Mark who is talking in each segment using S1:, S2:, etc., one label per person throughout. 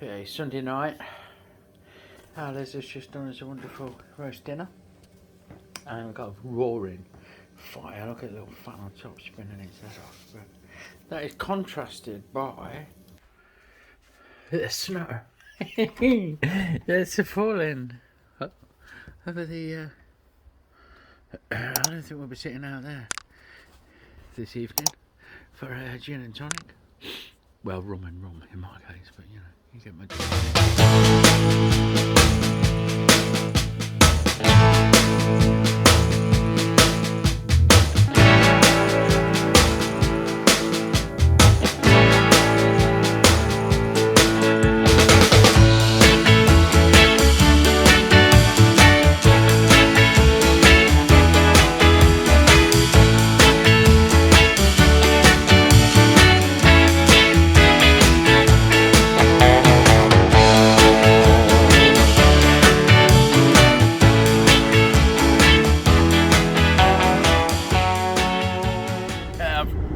S1: Okay, Sunday night. Liz has just done us a wonderful roast dinner. And we've got a roaring fire. Look at the little fan on top spinning its head off. But that is contrasted by the snow. It's falling over the. I don't think we'll be sitting out there this evening for a gin and tonic. Well, rum and rum in my case, but you know, you get my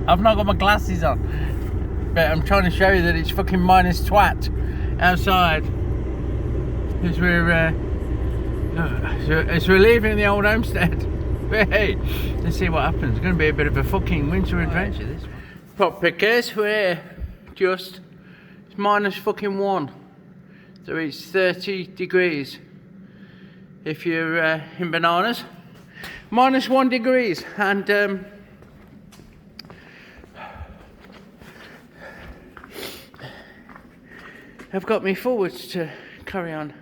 S1: I've not got my glasses on, but I'm trying to show you that it's fucking minus twat outside as we're leaving the old homestead. But hey, let's see what happens. It's going to be a bit of a fucking winter adventure, this one. Pop pickers, it's minus fucking 1, so it's 30 degrees if you're in bananas, minus 1 degrees, and I've got me forwards to carry on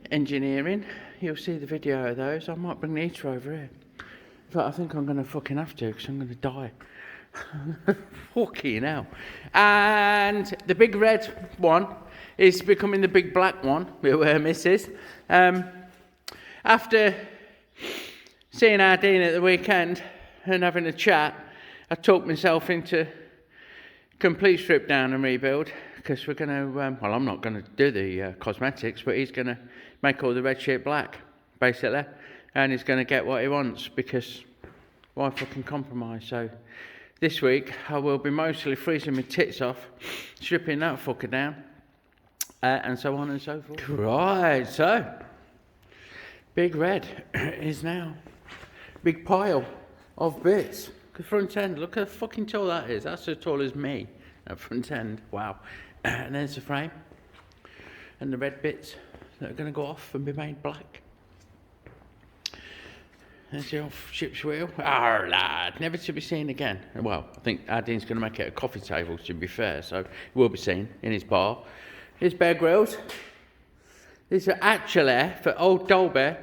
S1: engineering. You'll see the video of those. I might bring the heater over here. In fact, I think I'm going to fucking have to, because I'm going to die. Fucking hell. And the big red one is becoming the big black one, where Mrs. After seeing Ardeen at the weekend and having a chat, I talked myself into complete strip down and rebuild. Because we're going to, well, I'm not going to do the cosmetics, but he's going to make all the red shit black, basically. And he's going to get what he wants, because why fucking compromise? So this week, I will be mostly freezing my tits off, stripping that fucker down, and so on and so forth. Right, so, Big Red is now big pile of bits. The front end, look how fucking tall that is. That's as tall as me, that front end, wow. And there's the frame and the red bits that are going to go off and be made black. There's the old ship's wheel. Arr, lad, never to be seen again. Well, I think Ardeen's going to make it a coffee table, to be fair, so it will be seen in his bar. His bear grills. These are actually for Old Dolby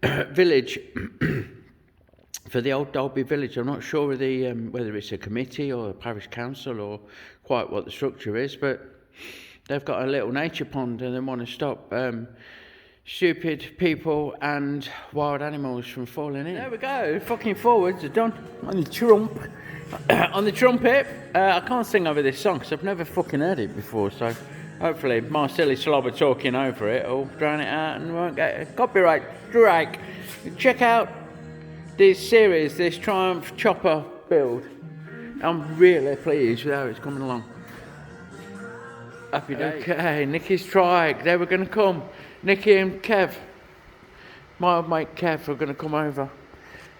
S1: Village. For the Old Dolby Village, I'm not sure of the whether it's a committee or a parish council or quite what the structure is, but they've got a little nature pond and they want to stop stupid people and wild animals from falling in. There we go, fucking forwards are done on the trump. On the trumpet, I can't sing over this song because I've never fucking heard it before, so hopefully my silly slobber talking over it will drown it out and won't get a copyright strike. Check out this series, this Triumph chopper build. I'm really pleased with how it's coming along. Happy day. Okay, Nicky's trike, they were going to come. Nicky and Kev, my old mate Kev, are going to come over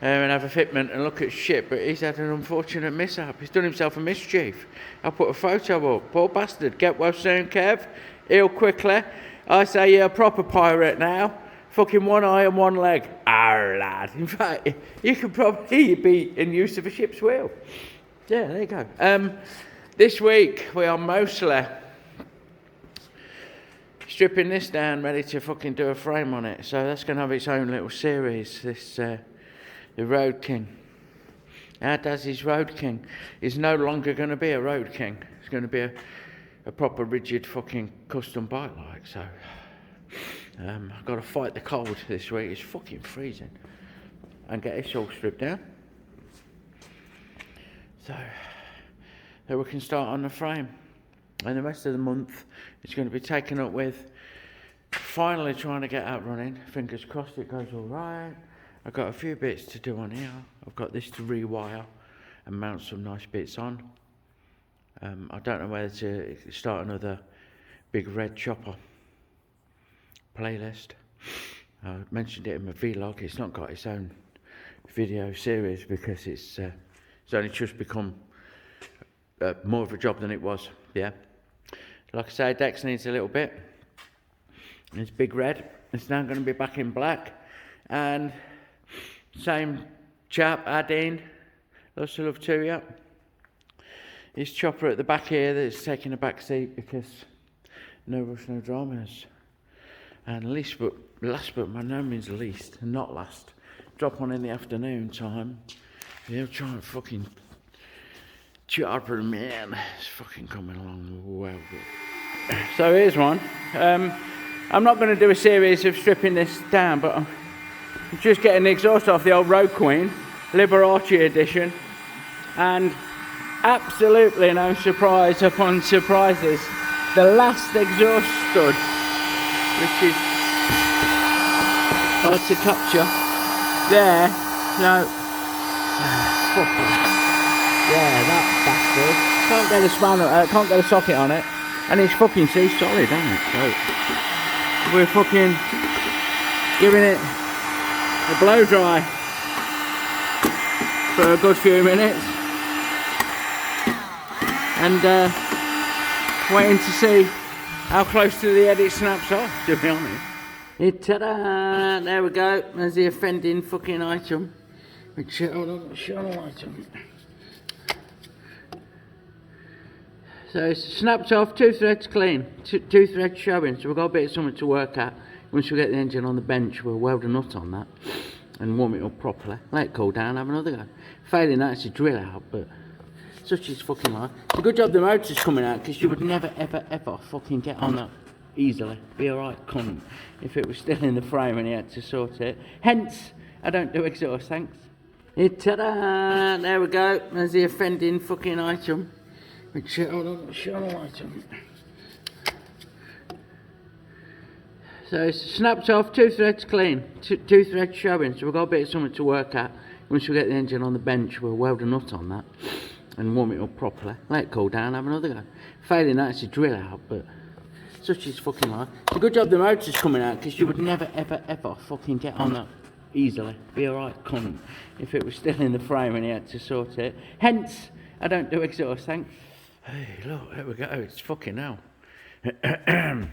S1: and have a fitment and look at shit, but he's had an unfortunate mishap. He's done himself a mischief. I put a photo up. Poor bastard. Get well soon, Kev. Heal quickly. I say you're a proper pirate now. Fucking one eye and one leg. Arr, lad. In fact, you could probably be in use of a ship's wheel. Yeah, there you go. This week, we are mostly stripping this down, ready to fucking do a frame on it. So that's going to have its own little series, this, the Road King. How does his Road King? Is no longer going to be a Road King. It's going to be a proper rigid fucking custom bike like, so... I've got to fight the cold this week. It's fucking freezing. And get this all stripped down. So we can start on the frame. And the rest of the month is going to be taken up with finally trying to get out running. Fingers crossed it goes all right. I've got a few bits to do on here. I've got this to rewire and mount some nice bits on. I don't know whether to start another Big Red Chopper playlist. I mentioned it in my vlog. It's not got its own video series because it's only just become more of a job than it was. Yeah, like I say, Dex needs a little bit. It's Big Red. It's now going to be back in black, and same chap, Adine, lots of love to you. His chopper at the back here that's taking a back seat because no rush, no dramas. And last but by no means least, and not last, drop on in the afternoon time. He'll try and fucking chopper, man. It's fucking coming along well good. So here's one. I'm not going to do a series of stripping this down, but I'm just getting the exhaust off the old Road Queen, Liberace edition, and absolutely no surprise upon surprises, the last exhaust stud, which is hard to capture, there, no, yeah, that bastard, can't get a spanner, can't get a socket on it, and it's fucking solid, isn't it? So we're fucking giving it a blow dry for a good few minutes, and waiting to see how close to the edit snaps off, to be honest. Ta-da! There we go. There's the offending fucking item. Hold on, show the item. So it's snapped off, 2 threads clean, 2 threads showing, so we've got a bit of something to work at. Once we get the engine on the bench, we'll weld a nut on that and warm it up properly. Let it cool down, have another go. Failing that, it's a drill out, but such is fucking life. It's a good job the motor's coming out, because you would never, ever, ever fucking get on that easily. Be alright, cunt, if it was still in the frame and he had to sort it. Hence, I don't do exhaust, thanks. Ta-da! There we go. There's the offending fucking item. Hold on, show the item. So it's snapped off, 2 threads clean, 2 threads showing, so we've got a bit of something to work at. Once we get the engine on the bench, we'll weld a nut on that and warm it up properly. Let it cool down, have another go. Failing that, it's a drill out, but such is fucking life. It's a good job the motor's coming out, because you would never, ever, ever fucking get on that easily. Be alright, cunt, if it was still in the frame and he had to sort it. Hence, I don't do exhaust, thanks. Hey, look, there we go, it's fucking hell. I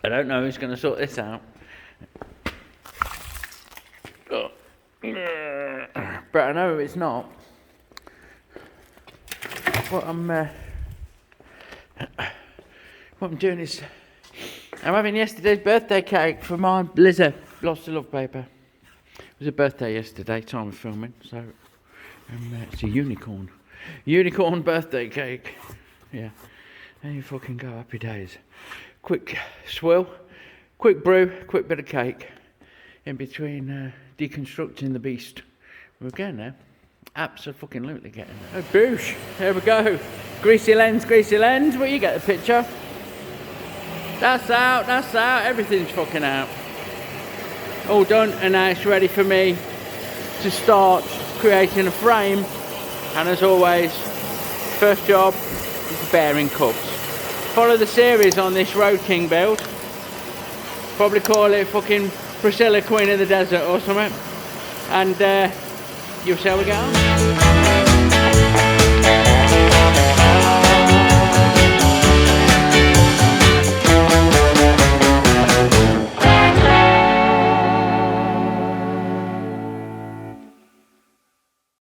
S1: don't know who's going to sort this out. Oh. But I know it's not. What I'm doing is, I'm having yesterday's birthday cake for my Lizzie. Lots of love, paper. It was a birthday yesterday, time of filming, so it's a unicorn birthday cake. Yeah, there you fucking go, happy days. Quick swill, quick brew, quick bit of cake in between deconstructing the beast. We're getting there. Absolutely getting there. Oh, boosh, there we go. Greasy lens, well, you get the picture. That's out, everything's fucking out. All done, and now it's ready for me to start creating a frame. And as always, first job is bearing cups. Follow the series on this Road King build. Probably call it fucking Priscilla, Queen of the Desert or something. And you'll see how we get on.